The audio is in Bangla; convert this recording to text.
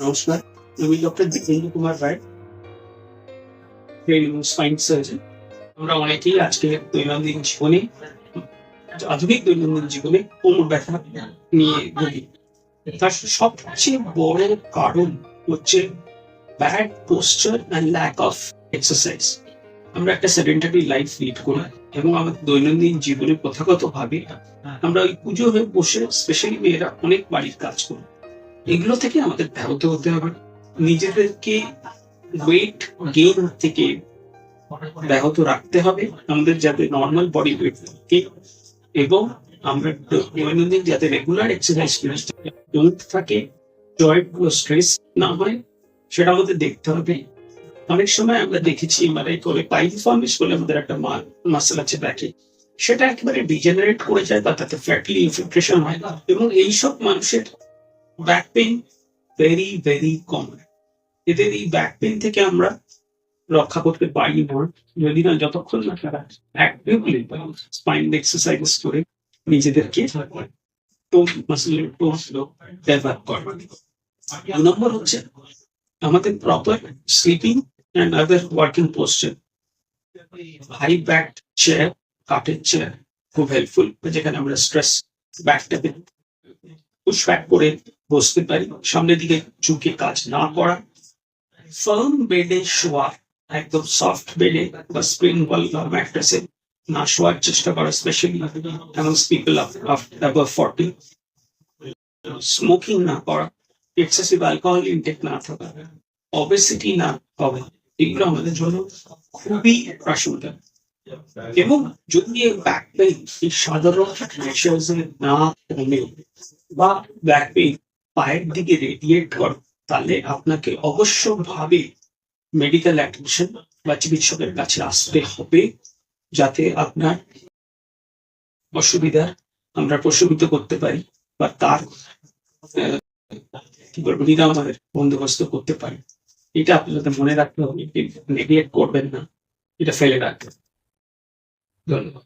নমস্কার, আমি ডক্টর দীপেন্দ্র কুমার রায়, স্পাইন সার্জন। আমরা অনেকেই আজকে দৈনন্দিন জীবনে, আধুনিক দৈনন্দিন জীবনে কোমর ব্যথা নিয়ে ভুগি। তার সবচেয়ে বড় কারণ হচ্ছে bad posture and lack of exercise. আমরা একটা সেডেন্টারি লাইফ লিড করি এবং আমাদের দৈনন্দিন জীবনে প্রথাগত ভাবে আমরা ওই পুজো হয়ে বসে, স্পেশালি মেয়েরা অনেক বাড়ির কাজ করি। এগুলো থেকে আমাদের ব্যাহত হতে হবে, নিজেদেরকে ওয়েট গেইন থেকে ব্যাহত রাখতে হবে, আমাদের যাতে নর্মাল বডি ওয়েট থাকে এবং আমরা দৈনন্দিন যাতে রেগুলার এক্সারসাইজ থাকে, জয়েন্ট স্ট্রেস না হয় সেটা আমাদের দেখতে হবে। অনেক সময় আমরা দেখেছি মানে করে পাইলিফর্মিস বলে আমাদের একটা মাসেল আছে ব্যাকে, সেটা একেবারে ডিজেনারেট করে যায় বা তাতে ফ্যাটি ইনফিল্ট্রেশন হয় এবং এইসব মানুষের back pain very very common. এদের এই ব্যাক পেইন থেকে আমরা রক্ষা করতে পারি না যদি না যতক্ষণ না তারা অ্যাক্টিভলি স্পাইন এক্সারসাইজ করে নিজেদেরকে টোন মাসেলের টোন ডেভেলপ করে। 2 নম্বর হচ্ছে আমাদের proper sleeping and other working posture. High back chair, কাঠের চেয়ার খুব হেল্পফুল, যেখানে আমরা স্ট্রেস ব্যাকটাকে পুশ ব্যাক করে বসতে পারি, সামনের দিকে ঝুঁকে কাজ না করা। ফার্ম বেডে শোয়া, একদম সফট বেডে বা স্প্রিং বল বা ম্যাট্রেসে না শোয়ার চেষ্টা করা, specially amongst people above 40। Smoking না করা, এক্সেসিভ অ্যালকোহল ইনটেক না থাকা, অবেসিটি না হবে, এগুলো আমাদের জন্য খুবই প্রাসঙ্গিক। এবং যদি ব্যাক পেইন এই সাধারণ না কমে বা ব্যাক পেইন পায়ের দিকে রেডিয়েট করে, তাহলে আপনাকে অবশ্যভাবে মেডিকেল অ্যাটেনশন বা চিকিৎসকের কাছে আসতে হবে, যাতে আপনার অসুবিধা আমরা প্রশমিত করতে পারি বা তার কি বলবো নিরাময়ের বন্দোবস্ত করতে পারি। এটা আপনাদের মনে রাখতে হবে, নেগলেক্ট করবেন না, এটা ফেলে রাখবেন। ধন্যবাদ।